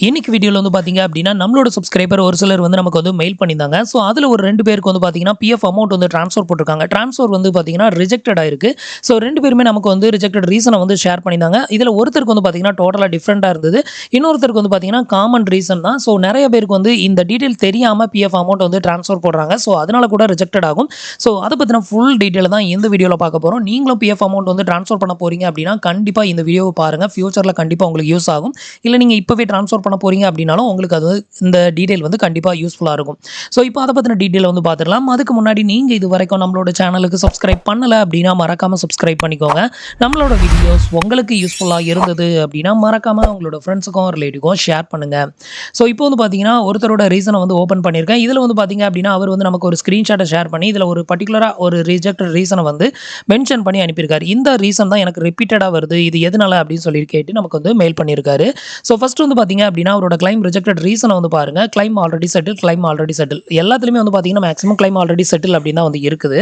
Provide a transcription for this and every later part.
இன்னைக்கு வீடியோல வந்து பாத்தீங்க அப்படின்னா நம்மளோட சப்ஸ்கிரைபர் ஒரு சிலர் வந்து நமக்கு வந்து மெயில் பண்ணியிருந்தாங்க. ஸோ அதில் ஒரு 2 பேருக்கு வந்து பாத்தீங்கன்னா பிஎஃப் அமௌண்ட் வந்து ட்ரான்ஸ்ஃபர் போட்டிருக்காங்க. ட்ரான்ஸ்ஃபர் வந்து பாத்தீங்கன்னா ரிஜெக்டட் ஆயிருக்கு. ஸோ 2 பேருமே நமக்கு வந்து ரிஜெக்டட் ரீசனை வந்து ஷேர் பண்ணியிருந்தாங்க. இதில் ஒருத்தருக்கு வந்து பாத்தீங்கன்னா டோட்டலாக டிஃப்ரெண்ட்டாக இருந்தது. இன்னொருத்தருக்கு வந்து பாத்தீங்கன்னா காமன் ரீசன் தான். ஸோ நிறைய பேருக்கு வந்து இந்த டீட்டெயில் தெரியாம பிஎஃப் அமௌண்ட் வந்து ட்ரான்ஸ்ஃபர் போடுறாங்க. ஸோ அதனால கூட ரிஜெக்டட் ஆகும். ஸோ அதை பற்றின ஃபுல் டீட்டெயில் தான் இந்த வீடியோவில் பார்க்க போகிறோம். நீங்களும் பிஎஃப் அமௌண்ட் வந்து ட்ரான்ஸ்ஃபர் பண்ண போறீங்க அப்படின்னா கண்டிப்பாக இந்த வீடியோவை பாருங்க. ஃபியூச்சரில் கண்டிப்பாக உங்களுக்கு யூஸ் ஆகும். இல்லை நீங்கள் இப்போவே ட்ரான்ஸ்ஃபர் பண்ண போறீங்க அப்படின்னாலும் உங்களுக்கு அது இந்த டீடைல் வந்து கண்டிப்பாக யூஸ்ஃபுல்லாக இருக்கும். ஸோ இப்போ அதை பற்றின டீட்டெயில் வந்து பார்த்துடலாம். அதுக்கு முன்னாடி நீங்கள் இது வரைக்கும் நம்மளோட சேனலுக்கு சப்ஸ்கிரைப் பண்ணலை அப்படின்னா மறக்காமல் சப்ஸ்கிரைப் பண்ணிக்கோங்க. நம்மளோட வீடியோஸ் உங்களுக்கு யூஸ்ஃபுல்லாக இருந்தது அப்படின்னா மறக்காமல் உங்களோட ஃப்ரெண்ட்ஸுக்கும் ரிலேட்டிவ்க்கும் ஷேர் பண்ணுங்கள். ஸோ இப்போ வந்து பார்த்தீங்கன்னா ஒருத்தரோட ரீசனை வந்து ஓப்பன் பண்ணியிருக்கேன். இதில் வந்து பார்த்தீங்க அப்படின்னா அவர் வந்து நமக்கு ஒரு ஸ்க்ரீன்ஷாட்டை ஷேர் பண்ணி இதில் ஒரு பர்டிகுலராக ஒரு ரிஜெக்டட் ரீசனை வந்து மென்ஷன் பண்ணி அனுப்பியிருக்காரு. இந்த ரீசன் தான் எனக்கு ரிப்பீட்டடாக வருது, இது எதனால அப்படின்னு சொல்லி கேட்டு நமக்கு வந்து மெயில் பண்ணியிருக்காரு. ஸோ ஃபர்ஸ்ட் வந்து பார்த்தீங்க அப்படின்னா அவரோட கிளைம் ரிஜெக்டட் ரீசனை வந்து பாருங்க. Claim already settle, claim already settle எல்லாத்துலேயுமே வந்து பார்த்தீங்கன்னா மேக்ஸிமம் கிளைம் ஆல்ரெடி செட்டில் அப்படின்னு தான் வந்து இருக்குது.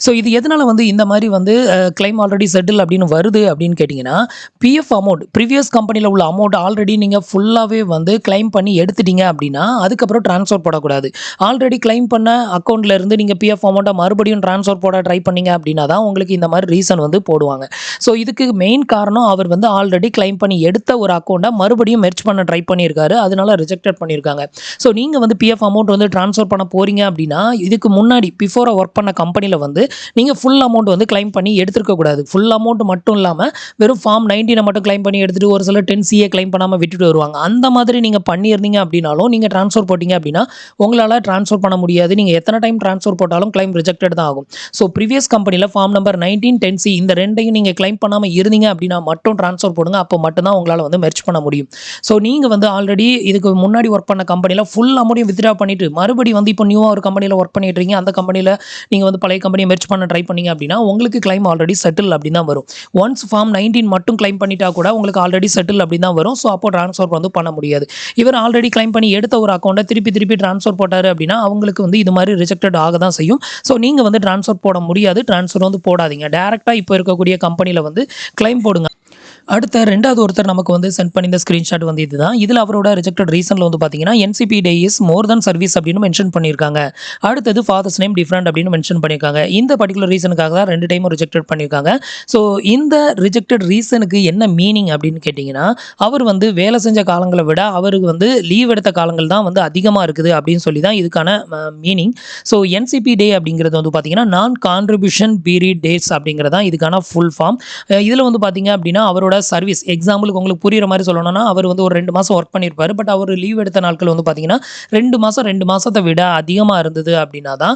ஸோ இது எதனால வந்து இந்த மாதிரி வந்து கிளைம் ஆல்ரெடி செட்டில் அப்படின்னு வருது அப்படின்னு கேட்டிங்கன்னா, பிஎஃப் அமௌண்ட் ப்ரீவியஸ் கம்பெனியில் உள்ள அமௌண்ட் ஆல்ரெடி நீங்கள் ஃபுல்லாகவே வந்து கிளைம் பண்ணி எடுத்துட்டீங்க அப்படின்னா அதுக்கப்புறம் ட்ரான்ஸ்ஃபர் போடக்கூடாது. ஆல்ரெடி கிளைம் பண்ண அக்கௌண்ட்ல இருந்து நீங்கள் பிஎஃப் அமௌண்ட்டை மறுபடியும் ட்ரான்ஸ்ஃபர் போட ட்ரை பண்ணீங்க அப்படின்னா தான் உங்களுக்கு இந்த மாதிரி ரீசன் வந்து போடுவாங்க. ஸோ இதுக்கு மெயின் காரணம் அவர் வந்து ஆல்ரெடி கிளைம் பண்ணி எடுத்த ஒரு அக்கௌண்ட்டை மறுபடியும் மெர்ஜ் பண்ண ட்ரை பண்ணியிருக்காரு. அதனால ரிஜெக்டட் பண்ணியிருக்காங்க. ஸோ நீங்கள் வந்து பிஎஃப் அமௌண்ட் வந்து ட்ரான்ஸ்ஃபர் பண்ண போறீங்க அப்படின்னா இதுக்கு முன்னாடி பிஃபோரா ஒர்க் பண்ண கம்பெனியில் வந்து நீங்கள் ஃபுல் அமௌண்ட் வந்து கிளைம் பண்ணி எடுத்துருக்க கூடாது. ஃபுல் அமௌண்ட் மட்டும் இல்லாமல் வெறும் ஃபார்ம் 19 மட்டும் கிளைம் பண்ணி எடுத்துட்டு ஒரு சில 10CA கிளைம் பண்ணாமல் விட்டுட்டு வருவாங்க. அந்த மாதிரி நீங்கள் பண்ணியிருந்தீங்க அப்படின்னாலும் நீங்கள் ட்ரான்ஸ்ஃபர் போட்டீங்க அப்படின்னா உங்களால் ட்ரான்ஸ்ஃபர் பண்ண முடியாது. நீங்கள் எத்தனை டைம் ட்ரான்ஸ்ஃபர் போட்டாலும் கிளைம் ரிஜெக்டட் தான் ஆகும். ஸோ ப்ரீவியஸ் கம்பெனியில் ஃபார்ம் நம்பர் 19, 10C இந்த ரெண்டையும் நீங்கள் கிளைம் பண்ணாமல் இருந்தீங்க அப்படின்னா மட்டும் ட்ரான்ஸ்ஃபர் போடுங்க. அப்போ மட்டும்தான் உங்களால் வந்து மெர்ஜ் பண்ண முடியும். ஸோ நீங்கள் வந்து ஆல்ரெடி இதுக்கு முன்னாடி ஒர்க் பண்ண கம்பெனியில் ஃபுல் அமௌண்ட்டையும் வித்ட்ரா பண்ணிட்டு மறுபடியும் வந்து இப்போ நியூவாக ஒரு கம்பெனியில் ஒர்க் பண்ணிட்டு இருக்கீங்க. அந்த கம்பெனியில் நீங்கள் வந்து பழைய கம்பெனியை மெர்ஜ் பண்ண ட்ரை பண்ணீங்க அப்படின்னா உங்களுக்கு கிளைம் ஆல்ரெடி செட்டில் அப்படின்னு தான் வரும். ஒன்ஸ் ஃபார்ம் 19 மட்டும் கிளைம் பண்ணிட்டா கூட உங்களுக்கு ஆல்ரெடி செட்டில் அப்படின்னு தான் வரும். ஸோ அப்போ ட்ரான்ஸ்ஃபர் வந்து பண்ண முடியாது. இவர் ஆல்ரெடி கிளைம் பண்ணி எடுத்த ஒரு அக்கௌண்ட்டை திருப்பி ட்ரான்ஸ்ஃபர் போட்டாரு அப்படின்னா அவங்களுக்கு வந்து இது மாதிரி ரிஜெக்டட் ஆக தான் செய்யும். ஸோ நீங்கள் வந்து ட்ரான்ஸ்ஃபர் போட முடியாது. ட்ரான்ஸ்ஃபர் வந்து போடாதீங்க. டேரெக்டாக இப்போ இருக்கக்கூடிய கம்பெனியில் வந்து கிளைம் போடுங்க. அடுத்த ரெண்டாவது ஒருத்தர் நமக்கு வந்து சென்ட் பண்ணி இந்த ஸ்க்ரீன்ஷாட் வந்து இதுதான். இதில் அவரோட ரிஜெக்டட் ரீசனில் வந்து பார்த்தீங்கன்னா NCP day is more then service அப்படின்னு மென்ஷன் பண்ணியிருக்காங்க. அடுத்தது ஃபாதர்ஸ் நேம் டிஃப்ரெண்ட் அப்படின்னு மென்ஷன் பண்ணியிருக்காங்க. இந்த பர்டிகுலர் ரீசனுக்காக தான் 2 டைமும் ரிஜெக்டட் பண்ணியிருக்காங்க. ஸோ இந்த ரிஜெக்டட் ரீசனுக்கு என்ன மீனிங் அப்படின்னு கேட்டிங்கன்னா, அவர் வந்து வேலை செஞ்ச காலங்களை விட அவருக்கு வந்து லீவ் எடுத்த காலங்கள் தான் வந்து அதிகமாக இருக்குது அப்படின்னு சொல்லி தான் இதுக்கான மீனிங். ஸோ NCP டே அப்படிங்கிறது வந்து பார்த்தீங்கன்னா நான் கான்ட்ரிபியூஷன் பீரியட் டேஸ் அப்படிங்கிறது தான் இதுக்கான ஃபுல் ஃபார்ம். இதில் வந்து பார்த்தீங்க அப்படின்னா அவரோட சர்வீஸ் எக்ஸாம்பிளுக்கு உங்களுக்கு புரியுற மாதிரி சொல்லணும்னா அவர் வந்து ஒரு 2 மாதம் ஒர்க் பண்ணியிருப்பாரு. பட் அவர் லீவ் எடுத்த நாட்கள் வந்து பார்த்தீங்கன்னா 2 மாதத்தை விட அதிகமாக இருந்தது அப்படின்னா தான்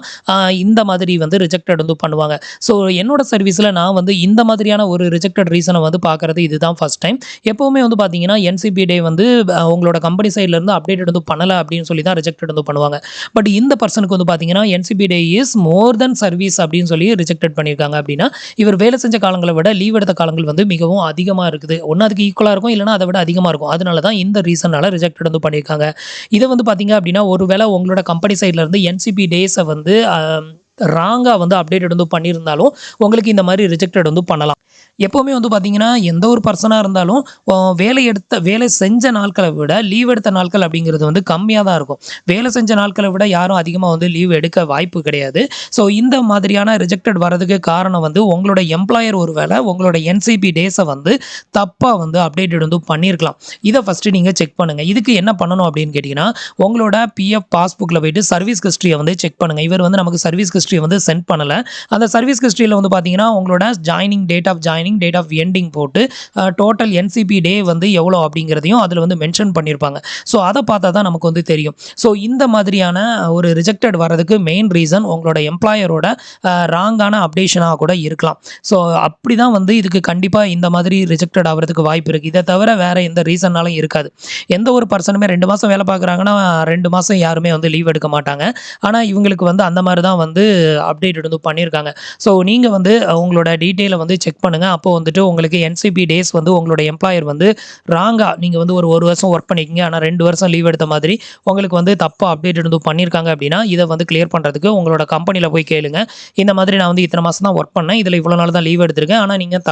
இந்த மாதிரி வந்து ரிஜெக்டட் வந்து பண்ணுவாங்க. ஸோ என்னோட சர்வீஸில் நான் வந்து இந்த மாதிரியான ஒரு ரிஜெக்டட் ரீசனை வந்து பார்க்குறது இதுதான் ஃபர்ஸ்ட் டைம். எப்போவுமே வந்து பார்த்தீங்கன்னா NCP டே வந்து உங்களோட கம்பெனி சைட்லேருந்து அப்டேட் வந்து பண்ணலை அப்படின்னு சொல்லி தான் ரிஜெக்டட் வந்து பண்ணுவாங்க. பட் இந்த பர்சனுக்கு வந்து பார்த்தீங்கன்னா NCP day is more then service அப்படின்னு சொல்லி ரிஜெக்டட் பண்ணியிருக்காங்க. அப்படின்னா இவர் வேலை செஞ்ச காலங்களை விட லீவ் எடுத்த காலங்கள் வந்து மிகவும் அதிகமாக இருக்குது. ஒன்று அதுக்கு ஈக்குவலாக இருக்கும், இல்லைனா அதை விட அதிகமாக இருக்கும். அதனால தான் இந்த ரீசனால ரிஜெக்டட் வந்து பண்ணியிருக்காங்க. இதை வந்து பார்த்தீங்க அப்படின்னா ஒருவேளை உங்களோட கம்பெனி சைட்ல இருந்து NCP டேஸை வந்து ராங்காக வந்து அப்டேட் வந்து பண்ணியிருந்தாலும் உங்களுக்கு இந்த மாதிரி ரிஜெக்டட் வந்து பண்ணலாம். எப்போவுமே வந்து பார்த்தீங்கன்னா எந்த ஒரு பர்சனாக இருந்தாலும் வேலை செஞ்ச நாட்களை விட லீவ் எடுத்த நாட்கள் அப்படிங்கிறது வந்து கம்மியாக தான் இருக்கும். வேலை செஞ்ச நாட்களை விட யாரும் அதிகமாக வந்து லீவ் எடுக்க வாய்ப்பு கிடையாது. ஸோ இந்த மாதிரியான ரிஜெக்டட் வரதுக்கு காரணம் வந்து உங்களோட எம்ப்ளாயர் ஒருவேளை உங்களோட NCP டேஸை வந்து தப்பாக வந்து அப்டேட்டட் வந்து பண்ணியிருக்கலாம். இதை ஃபஸ்ட்டு நீங்கள் செக் பண்ணுங்கள். இதுக்கு என்ன பண்ணணும் அப்படின்னு கேட்டிங்கன்னா உங்களோட PF பாஸ்புக்கில் போயிட்டு சர்வீஸ் ஹிஸ்ட்ரியை வந்து செக் பண்ணுங்கள். இவர் வந்து நமக்கு சர்வீஸ் ஹிஸ்ட்ரியை வந்து சென்ட் பண்ணலை. அந்த சர்வீஸ் ஹிஸ்ட்ரியில் வந்து பார்த்தீங்கன்னா உங்களோட ஜாயினிங் டேட் ஆஃப் எண்டிங் போட்டு டோட்டல் NCP டே வந்து எவ்வளோ அப்படிங்கிறதையும் அதில் வந்து மென்ஷன் பண்ணியிருப்பாங்க. ஸோ அதை பார்த்தா தான் நமக்கு வந்து தெரியும். ஸோ இந்த மாதிரியான ஒரு ரிஜெக்டட் வரதுக்கு மெயின் ரீசன் உங்களோட எம்ப்ளாயரோட ராங்கான அப்டேஷனாக கூட இருக்கலாம். ஸோ அப்படி தான் வந்து இதுக்கு கண்டிப்பாக இந்த மாதிரி ரிஜெக்டட் ஆகிறதுக்கு வாய்ப்பு இருக்குது. இதை தவிர வேறு எந்த ரீசன்னாலும் இருக்காது. எந்த ஒரு பர்சனுமே 2 மாதம் வேலை பார்க்குறாங்கன்னா 2 மாதம் யாருமே வந்து லீவ் எடுக்க மாட்டாங்க. ஆனால் இவங்களுக்கு வந்து அந்த மாதிரி தான் வந்து அப்டேட் வந்து பண்ணியிருக்காங்க. ஸோ நீங்கள் வந்து உங்களோட டீட்டெயிலை வந்து செக் பண்ணுங்கள். அப்போ வந்துட்டு உங்களுக்கு NCP டேஸ் வந்து உங்களோட எம்ப்ளாயர் வந்து ராங்காக நீங்கள் வந்து ஒரு வருஷம் ஒர்க் பண்ணிக்கிங்க ஆனால் 2 வருஷம் லீவ் எடுத்த மாதிரி உங்களுக்கு வந்து தப்பாக அப்டேட் வந்து பண்ணியிருக்காங்க அப்படின்னா இதை வந்து கிளியர் பண்ணுறதுக்கு உங்களோட கம்பெனியில் போய் கேளுங்க. இந்த மாதிரி நான் வந்து இத்தனை மாதம் தான் ஒர்க் பண்ணேன், இதில் இவ்வளோ நாள் தான் லீவ் எடுத்திருக்கேன், ஆனால் நீங்கள்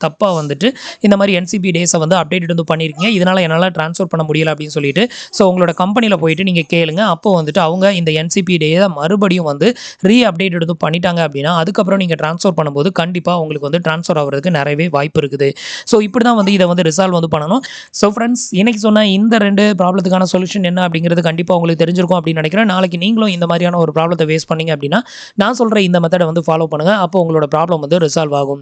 தப்பாக வந்துட்டு இந்த மாதிரி என்சிபி டேஸை வந்து அப்டேட் வந்து பண்ணியிருக்கீங்க, இதனால் என்னால் ட்ரான்ஸ்ஃபர் பண்ண முடியல அப்படின்னு சொல்லிட்டு ஸோ உங்களோட கம்பெனியில் போயிட்டு நீங்கள் கேளுங்க. அப்போ வந்துட்டு அவங்க இந்த என்சிபி டேயை மறுபடியும் வந்து அப்டேட் வந்து பண்ணிட்டாங்க அப்படின்னா அதுக்கப்புறம் நீங்கள் ட்ரான்ஸ்ஃபர் பண்ணும்போது கண்டிப்பாக உங்களுக்கு வந்து ட்ரான்ஸ்ஃபர் ஆகிறதுக்கு நிறையவே வாய்ப்பு இருக்குது. ஸோ இப்படி தான் வந்து இதை வந்து ரிசால்வ் வந்து பண்ணணும். ஸோ ஃப்ரெண்ட்ஸ், இன்னைக்கு சொன்ன இந்த 2 ப்ராப்ளத்துக்கான சொல்யூஷன் என்ன அப்படிங்கிறது கண்டிப்பாக உங்களுக்கு தெரிஞ்சிருக்கும் அப்படின்னு நினைக்கிறேன். நாளைக்கு நீங்களும் இந்த மாதிரியான ஒரு ப்ராப்ளத்தை ஃபேஸ் பண்ணீங்க அப்படின்னா நான் சொல்கிற இந்த மெத்தடை வந்து ஃபாலோ பண்ணுங்கள். அப்போ உங்களோட ப்ராப்ளம் வந்து ரிசால்வ் ஆகும்.